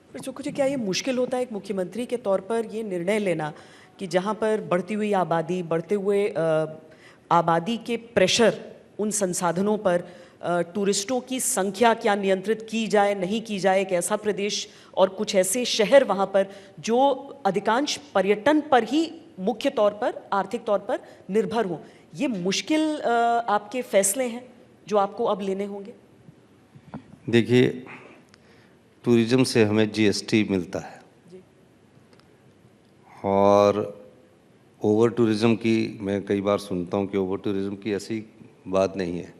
तो कुछ क्या ये मुश्किल होता है एक मुख्यमंत्री के तौर पर ये निर्णय लेना कि जहाँ पर बढ़ती हुई आबादी, बढ़ते हुए आबादी के प्रेशर उन संसाधनों पर टूरिस्टों की संख्या क्या नियंत्रित की जाए, नहीं की जाए, एक ऐसा प्रदेश और कुछ ऐसे शहर वहाँ पर जो अधिकांश पर्यटन पर ही मुख्य तौर पर, आर्थिक तौर पर निर्भर हों। ये मुश्किल आपके फैसले हैं जो आपको अब लेने होंगे? देखिए, टूरिज़्म से हमें जीएसटी मिलता है जी। और ओवर टूरिज़्म की मैं कई बार सुनता हूँ कि ओवर टूरिज़्म की ऐसी बात नहीं है।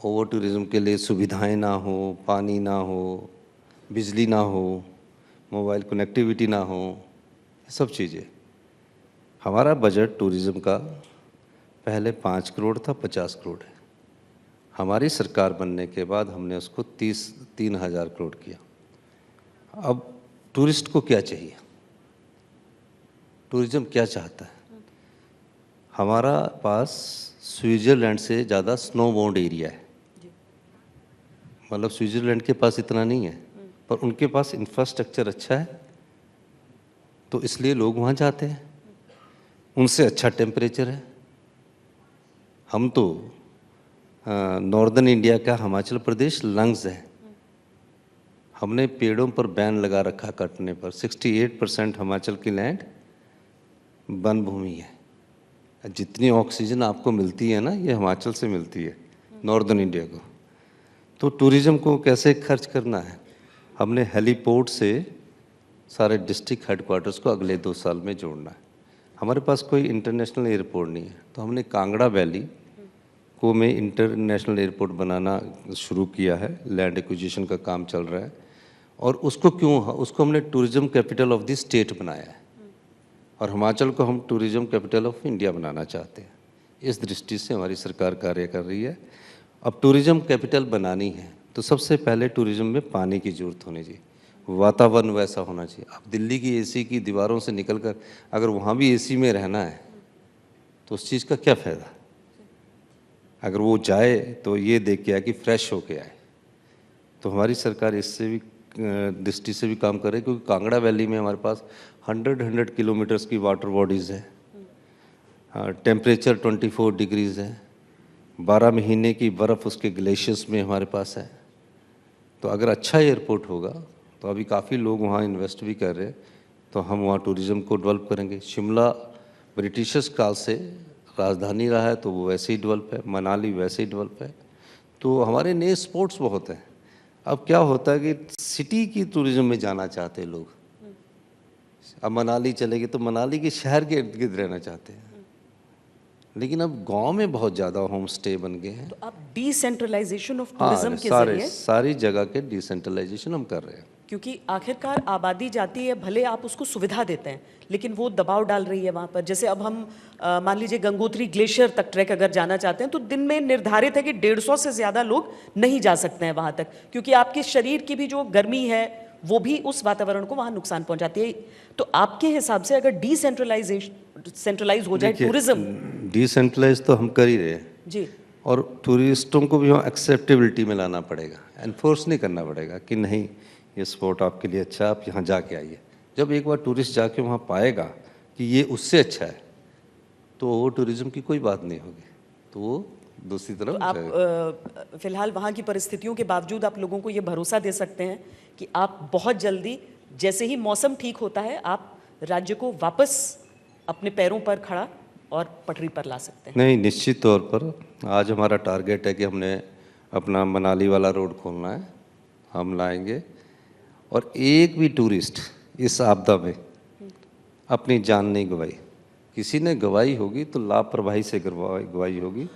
ओवर टूरिज़्म के लिए सुविधाएं ना हो, पानी ना हो, बिजली ना हो, मोबाइल कनेक्टिविटी ना हो, ये सब चीज़ें। हमारा बजट टूरिज़्म का पहले 5 करोड़ था, 50 करोड़ है। हमारी सरकार बनने के बाद हमने उसको 3,000 करोड़ किया। अब टूरिस्ट को क्या चाहिए? टूरिज़्म क्या चाहता है? हमारा पास स्विट्ज़रलैंड से ज़्यादा स्नो बाउंड एरिया है। मतलब स्विट्ज़रलैंड के पास इतना नहीं है, पर उनके पास इंफ्रास्ट्रक्चर अच्छा है, तो इसलिए लोग वहाँ जाते हैं। उनसे अच्छा टेम्परेचर है। हम तो नॉर्दर्न इंडिया का हिमाचल प्रदेश लंग्स है। हमने पेड़ों पर बैन लगा रखा कटने पर। 68% हिमाचल की लैंड वन भूमि है। जितनी ऑक्सीजन आपको मिलती है ना, ये हिमाचल से मिलती है नॉर्दर्न इंडिया को। तो टूरिज़्म को कैसे खर्च करना है? हमने हेलीपोर्ट से सारे डिस्ट्रिक्ट हेडक्वार्टर्स को अगले 2 साल में जोड़ना है। हमारे पास कोई इंटरनेशनल एयरपोर्ट नहीं है, तो हमने कांगड़ा वैली को में इंटरनेशनल एयरपोर्ट बनाना शुरू किया है। लैंड एक्विजिशन का काम चल रहा है और उसको हमने tourism capital of the state बनाया है और हिमाचल को हम टूरिज़्म कैपिटल ऑफ इंडिया बनाना चाहते हैं। इस दृष्टि से हमारी सरकार कार्य कर रही है। अब टूरिज़्म कैपिटल बनानी है तो सबसे पहले टूरिज़्म में पानी की ज़रूरत होनी चाहिए, वातावरण वैसा होना चाहिए। अब दिल्ली की एसी की दीवारों से निकलकर अगर वहाँ भी एसी में रहना है तो उस चीज़ का क्या फ़ायदा? अगर वो जाए तो ये देख के आए कि फ्रेश होके आए। तो हमारी सरकार इससे भी दृष्टि से भी काम करे, क्योंकि कांगड़ा वैली में हमारे पास 100 किलोमीटर्स की वाटर बॉडीज़ है। टेम्परेचर 24 डिग्रीज़ है। 12 महीने की बर्फ़ उसके ग्लेशियर्स में हमारे पास है। तो अगर अच्छा एयरपोर्ट होगा तो अभी काफ़ी लोग वहाँ इन्वेस्ट भी कर रहे हैं, तो हम वहाँ टूरिज़्म को डेवलप करेंगे। शिमला ब्रिटिशर्स काल से राजधानी रहा है तो वो वैसे ही डेवलप है, मनाली वैसे ही डेवलप है। तो हमारे नए स्पॉट्स बहुत हैं। अब क्या होता है कि सिटी की टूरिज़्म में जाना चाहते हैं लोग। अब मनाली चले गए तो मनाली के शहर के इर्द गिर्द रहना चाहते हैं, लेकिन अब गांव में बहुत ज़्यादा होम स्टे बन गए हैं। तो आप डिसेंट्रलाइजेशन ऑफ हाँ, टूरिज्म के जरिए, सारी जगह के डिसेंट्रलाइजेशन हम कर रहे हैं। क्योंकि आखिरकार आबादी जाती है, भले आप उसको सुविधा देते हैं लेकिन वो दबाव डाल रही है वहाँ पर। जैसे अब हम मान लीजिए गंगोत्री ग्लेशियर तक ट्रैक अगर जाना चाहते हैं तो दिन में निर्धारित है कि 150 से ज़्यादा लोग नहीं जा सकते हैं वहाँ तक, क्योंकि आपके शरीर की भी जो गर्मी है वो भी उस वातावरण को वहाँ नुकसान पहुँचाती है। तो आपके हिसाब से अगर सेंट्रलाइज हो जाए टूरिज्म। डिसेंट्रलाइज तो हम कर ही रहे हैं जी। और टूरिस्टों को भी वहाँ एक्सेप्टेबिलिटी में लाना पड़ेगा, एनफोर्स नहीं करना पड़ेगा कि नहीं ये स्पॉट आपके लिए अच्छा है, आप यहाँ जाके आइए। जब एक बार टूरिस्ट जाके वहाँ पाएगा कि ये उससे अच्छा है तो वो टूरिज़्म की कोई बात नहीं होगी, तो वो दूसरी तरफ तो आप फिलहाल वहाँ की परिस्थितियों के बावजूद आप लोगों को ये भरोसा दे सकते हैं कि आप बहुत जल्दी, जैसे ही मौसम ठीक होता है, आप राज्य को वापस अपने पैरों पर खड़ा और पटरी पर ला सकते हैं? नहीं, निश्चित तौर पर आज हमारा टारगेट है कि हमने अपना मनाली वाला रोड खोलना है, हम लाएंगे। और एक भी टूरिस्ट इस आपदा में अपनी जान नहीं गंवाई। किसी ने गंवाई होगी तो लापरवाही से गंवाई होगी।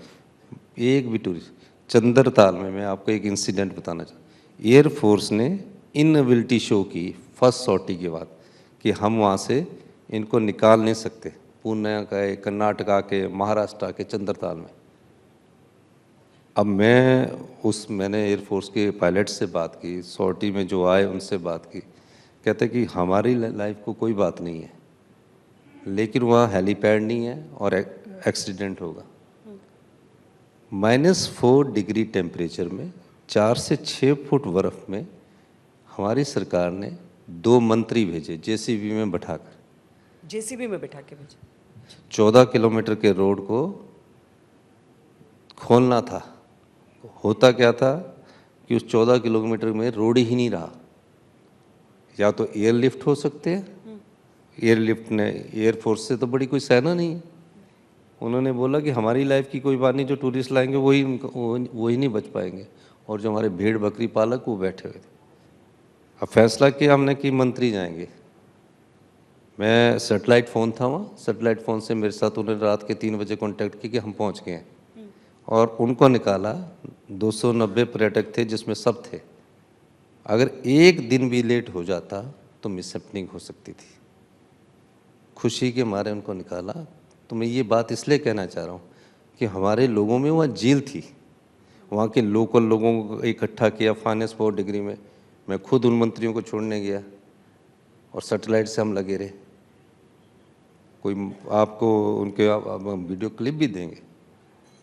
एक भी टूरिस्ट, चंद्रताल में मैं आपको एक इंसिडेंट बताना चाहता। एयरफोर्स ने इनएबिलिटी शो की फर्स्ट सॉर्टी के बाद कि हम वहाँ से इनको निकाल नहीं सकते, पुणे के, कर्नाटका के, महाराष्ट्र के चंद्रताल में। अब मैंने एयरफोर्स के पायलट से बात की, सॉर्टी में जो आए उनसे बात की, कहते कि हमारी लाइफ को कोई बात नहीं है, लेकिन वहाँ हेलीपैड नहीं है और एक्सीडेंट होगा। -4 डिग्री टेम्परेचर में 4 से 6 फुट बर्फ़ में हमारी सरकार ने 2 मंत्री भेजे जेसीबी में बैठाकर, जेसीबी में बिठा के भेजे। 14 किलोमीटर के रोड को खोलना था। होता क्या था कि उस 14 किलोमीटर में रोड ही नहीं रहा। या तो एयरलिफ्ट हो सकते हैं, एयरलिफ्ट ने, एयरफोर्स से तो बड़ी कोई सेना नहीं है। उन्होंने बोला कि हमारी लाइफ की कोई बात नहीं, जो टूरिस्ट लाएंगे वही नहीं बच पाएंगे, और जो हमारे भेड़ बकरी पालक वो बैठे हुए थे। अब फैसला किया हमने कि मंत्री जाएंगे। मैं सेटेलाइट फ़ोन था वहाँ, सेटेलाइट फ़ोन से मेरे साथ उन्होंने रात के 3 बजे कांटेक्ट की कि हम पहुँच गए हैं, और उनको निकाला। 290 पर्यटक थे जिसमें सब थे। अगर एक दिन भी लेट हो जाता तो मिसहैपनिंग हो सकती थी। खुशी के मारे उनको निकाला। तो मैं ये बात इसलिए कहना चाह रहा हूँ कि हमारे लोगों में वहाँ झील थी, वहाँ के लोकल लोगों को इकट्ठा किया फाइनेंस 4 डिग्री में। मैं खुद उन मंत्रियों को छोड़ने गया और सैटेलाइट से हम लगे रहे। कोई आपको उनके वीडियो क्लिप भी देंगे।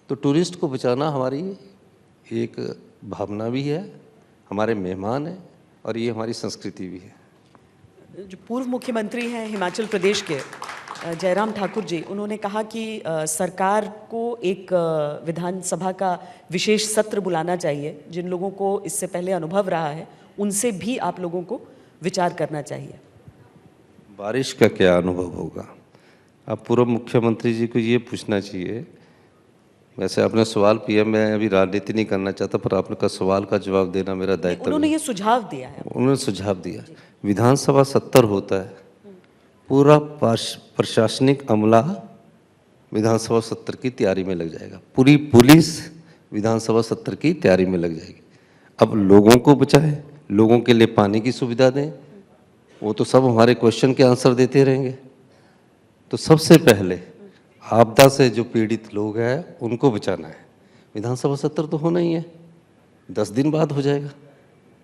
तो टूरिस्ट को बचाना हमारी एक भावना भी है, हमारे मेहमान हैं, और ये हमारी संस्कृति भी है। जो पूर्व मुख्यमंत्री हैं हिमाचल प्रदेश के जयराम ठाकुर जी, उन्होंने कहा कि सरकार को एक विधानसभा का विशेष सत्र बुलाना चाहिए। जिन लोगों को इससे पहले अनुभव रहा है उनसे भी आप लोगों को विचार करना चाहिए। बारिश का क्या अनुभव होगा? अब पूर्व मुख्यमंत्री जी को ये पूछना चाहिए। वैसे आपने सवाल किया, मैं अभी राजनीति नहीं करना चाहता, पर आपने का सवाल का जवाब देना मेरा दायित्व है। उन्होंने ये सुझाव दिया है। उन्होंने सुझाव दिया विधानसभा सत्र होता है, पूरा प्रशासनिक अमला विधानसभा सत्र की तैयारी में लग जाएगा, पूरी पुलिस विधानसभा सत्र की तैयारी में लग जाएगी। अब लोगों को बचाए, लोगों के लिए पानी की सुविधा दें, वो तो सब हमारे क्वेश्चन के आंसर देते रहेंगे। तो सबसे पहले आपदा से जो पीड़ित लोग हैं उनको बचाना है। विधानसभा सत्र तो होना ही है, 10 दिन बाद हो जाएगा।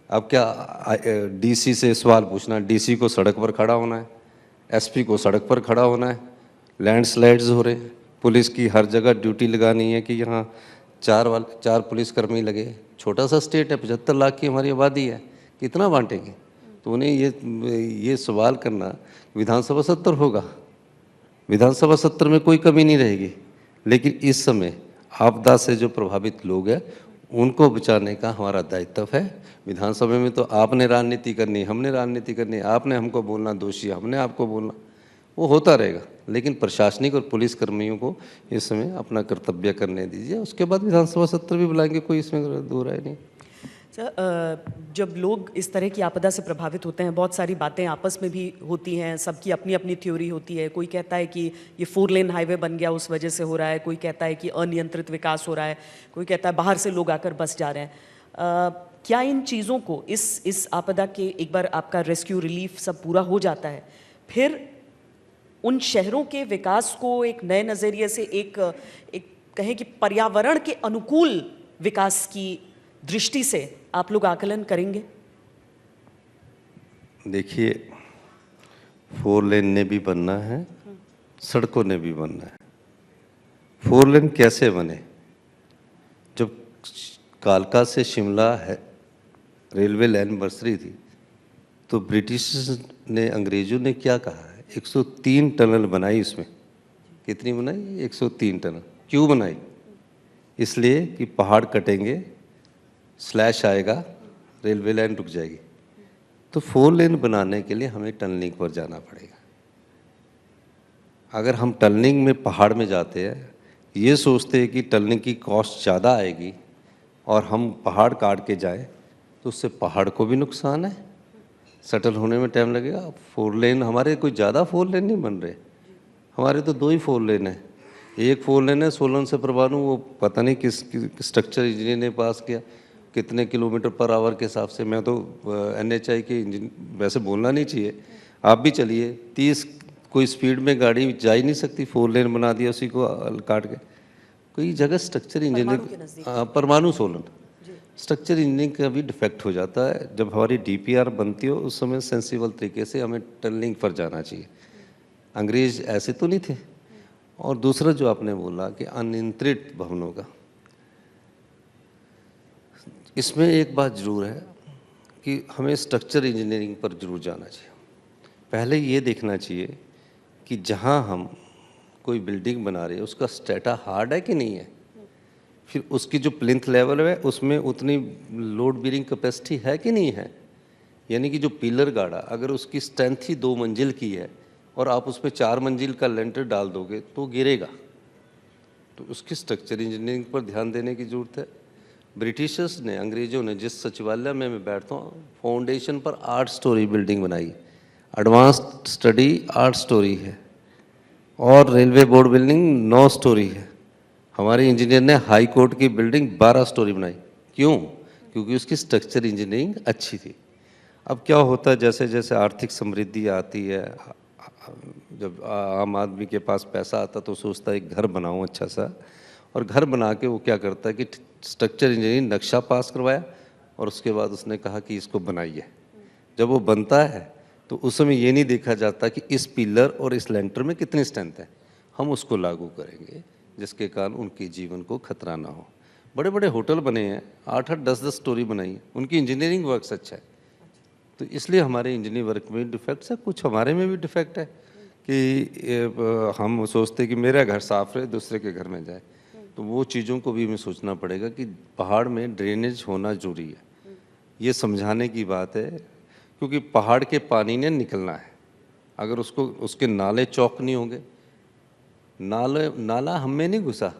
अब क्या डीसी से सवाल पूछना, डीसी को सड़क पर खड़ा होना है, एसपी को सड़क पर खड़ा होना है। लैंडस्लाइड्स हो रहे हैं, पुलिस की हर जगह ड्यूटी लगानी है कि यहाँ 4 पुलिसकर्मी लगे। छोटा सा स्टेट है, 75 लाख की हमारी आबादी है, कितना बांटेंगे? तो उन्हें ये सवाल करना, विधानसभा सत्र होगा, विधानसभा सत्र में कोई कमी नहीं रहेगी, लेकिन इस समय आपदा से जो प्रभावित लोग हैं उनको बचाने का हमारा दायित्व है। विधानसभा में तो आपने राजनीति करनी, हमने राजनीति करनी, आपने हमको बोलना दोषी, हमने आपको बोलना, वो होता रहेगा। लेकिन प्रशासनिक और पुलिस कर्मियों को इस समय अपना कर्तव्य करने दीजिए, उसके बाद विधानसभा सत्र भी बुलाएंगे, कोई इसमें दो राय नहीं। सर, जब लोग इस तरह की आपदा से प्रभावित होते हैं, बहुत सारी बातें आपस में भी होती हैं, सबकी अपनी अपनी थ्योरी होती है। कोई कहता है कि ये 4 लेन हाईवे बन गया उस वजह से हो रहा है, कोई कहता है कि अनियंत्रित विकास हो रहा है, कोई कहता है बाहर से लोग आकर बस जा रहे हैं। क्या इन चीज़ों को, इस आपदा के एक बार आपका रेस्क्यू रिलीफ सब पूरा हो जाता है, फिर उन शहरों के विकास को एक नए नज़रिए से एक कहें कि पर्यावरण के अनुकूल विकास की दृष्टि से आप लोग आकलन करेंगे? देखिए, 4 लेन ने भी बनना है, सड़कों ने भी बनना है। 4 लेन कैसे बने? जब कालका से शिमला है रेलवे लाइन बरसरी थी, तो ब्रिटिश ने, अंग्रेजों ने क्या कहा है, 103 टनल बनाई। उसमें कितनी बनाई? 103 टनल। क्यों बनाई? इसलिए कि पहाड़ कटेंगे, स्लैश आएगा, रेलवे लाइन रुक जाएगी। तो 4 लेन बनाने के लिए हमें टनलिंग पर जाना पड़ेगा। अगर हम टनलिंग में पहाड़ में जाते हैं, ये सोचते हैं कि टनलिंग की कॉस्ट ज़्यादा आएगी और हम पहाड़ काट के जाएं, तो उससे पहाड़ को भी नुकसान है, सेटल होने में टाइम लगेगा। 4 लेन हमारे कोई ज़्यादा 4 लेन नहीं बन रहे, हमारे तो 2 ही 4 लेन है। एक 4 लेन है सोलन से परवाणु, वो पता नहीं किस स्ट्रक्चर इंजीनियर ने पास किया, कितने किलोमीटर पर आवर के हिसाब से। मैं तो NHAI के इंजन, वैसे बोलना नहीं चाहिए, आप भी चलिए, 30 कोई स्पीड में गाड़ी जा ही नहीं सकती, 4 लेन बना दिया उसी को काट के। कोई जगह स्ट्रक्चर इंजीनियरिंग, परमाणु सोलन, स्ट्रक्चर इंजीनियरिंग का भी डिफेक्ट हो जाता है। जब हमारी DPR बनती हो उस समय सेंसिबल तरीके से हमें टनलिंग पर जाना चाहिए। अंग्रेज ऐसे तो नहीं थे। और दूसरा जो आपने बोला कि अनियंत्रित भवनों का, इसमें एक बात जरूर है कि हमें स्ट्रक्चर इंजीनियरिंग पर जरूर जाना चाहिए। पहले ये देखना चाहिए कि जहाँ हम कोई बिल्डिंग बना रहे हैं उसका स्ट्रेटा हार्ड है कि नहीं है, फिर उसकी जो प्लिंथ लेवल है उसमें उतनी लोड बीरिंग कैपेसिटी है कि नहीं है। यानी कि जो पिलर गाड़ा अगर उसकी स्ट्रेंथ ही 2 मंजिल की है और आप उसमें 4 मंजिल का लेंटर डाल दोगे तो गिरेगा। तो उसकी स्ट्रक्चर इंजीनियरिंग पर ध्यान देने की ज़रूरत है। ब्रिटिशर्स ने, अंग्रेज़ों ने जिस सचिवालय में मैं बैठता हूँ, फाउंडेशन पर 8 स्टोरी बिल्डिंग बनाई, एडवांस्ड स्टडी 8 स्टोरी है, और रेलवे बोर्ड बिल्डिंग 9 स्टोरी है। हमारे इंजीनियर ने हाई कोर्ट की बिल्डिंग 12 स्टोरी बनाई। क्यों? क्योंकि उसकी स्ट्रक्चर इंजीनियरिंग अच्छी थी। अब क्या होता है, जैसे जैसे आर्थिक समृद्धि आती है, जब आम आदमी के पास पैसा आता तो सोचता है एक घर बनाऊं अच्छा सा, और घर बना के वो क्या करता है कि स्ट्रक्चर इंजीनियरिंग नक्शा पास करवाया और उसके बाद उसने कहा कि इसको बनाइए। जब वो बनता है तो उस समय ये नहीं देखा जाता कि इस पिलर और इस लेंटर में कितनी स्ट्रेंथ है, हम उसको लागू करेंगे जिसके कारण उनके जीवन को खतरा ना हो। बड़े बड़े होटल बने हैं, 8-8, 10-10 स्टोरी बनाई, उनकी इंजीनियरिंग वर्क्स अच्छा है। तो इसलिए हमारे इंजीनियरिंग वर्क में डिफेक्ट्स है, कुछ हमारे में भी डिफेक्ट है कि हम सोचते कि मेरा घर साफ रहे दूसरे के घर में जाए। तो वो चीज़ों को भी हमें सोचना पड़ेगा कि पहाड़ में ड्रेनेज होना जरूरी है। ये समझाने की बात है, क्योंकि पहाड़ के पानी ने निकलना है। अगर उसको उसके नाले चौक नहीं होंगे, नाला हम में नहीं घुसा,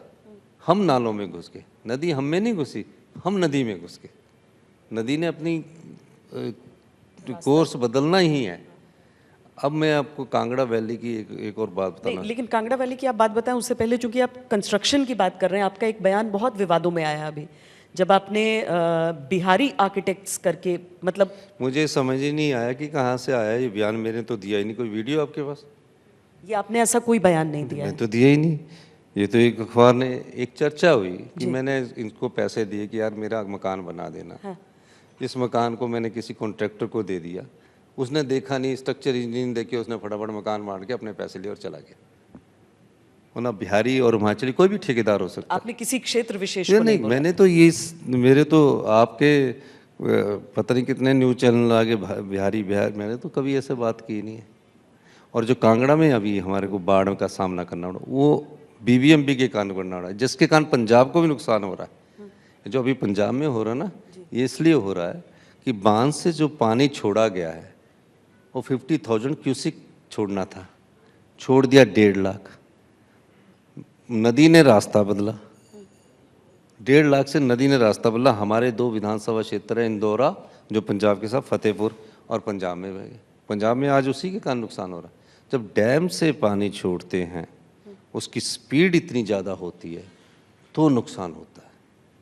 हम नालों में घुस गए। नदी हम में नहीं घुसी, हम नदी में घुस गए। नदी ने अपनी कोर्स बदलना ही है। अब मैं आपको कांगड़ा वैली की एक और बात बताना। लेकिन कांगड़ा वैली की आप बात बताएं उससे पहले, चूंकि आप कंस्ट्रक्शन की बात कर रहे हैं, आपका एक बयान बहुत विवादों में आया अभी, जब आपने बिहारी आर्किटेक्ट्स करके, मतलब मुझे समझ ही नहीं आया कि कहाँ से आया ये बयान। मैंने तो दिया ही नहीं। कोई वीडियो आपके पास? ये आपने ऐसा कोई बयान नहीं दिया मैं है। तो दिया ही नहीं। ये तो एक अखबार ने एक चर्चा हुई कि मैंने इनको पैसे दिए कि यार मेरा मकान बना देना। हाँ। इस मकान को मैंने किसी कॉन्ट्रैक्टर को दे दिया, उसने देखा नहीं, स्ट्रक्चर इंजीनियरिंग देखे, उसने फटाफट मकान बांट के अपने पैसे लिए और चला गया। वो ना बिहारी और हिमाचली कोई भी ठेकेदार हो सकता है। आपने किसी क्षेत्र विशेष ये को नहीं, नहीं बोला। मैंने तो ये मेरे तो आपके पता नहीं कितने न्यूज़ चैनल आगे बिहारी बिहार, मैंने तो कभी ऐसे बात की नहीं है। और जो कांगड़ा में अभी हमारे को बाढ़ का सामना करना पड़ा, वो बीबीएमबी के कारण करना पड़ा है, जिसके कारण पंजाब को भी नुकसान हो रहा है। जो अभी पंजाब में हो रहा है ना, ये इसलिए हो रहा है कि बांध से जो पानी छोड़ा गया है वो 50,000 क्यूसिक छोड़ना था, छोड़ दिया 1.5 लाख। नदी ने रास्ता बदला, 1.5 लाख से नदी ने रास्ता बदला। हमारे 2 विधानसभा क्षेत्र है, इंदौरा जो पंजाब के साथ, फतेहपुर, और पंजाब में बह गए। पंजाब में आज उसी के कारण नुकसान हो रहा है। जब डैम से पानी छोड़ते हैं उसकी स्पीड इतनी ज़्यादा होती है तो नुकसान होता है।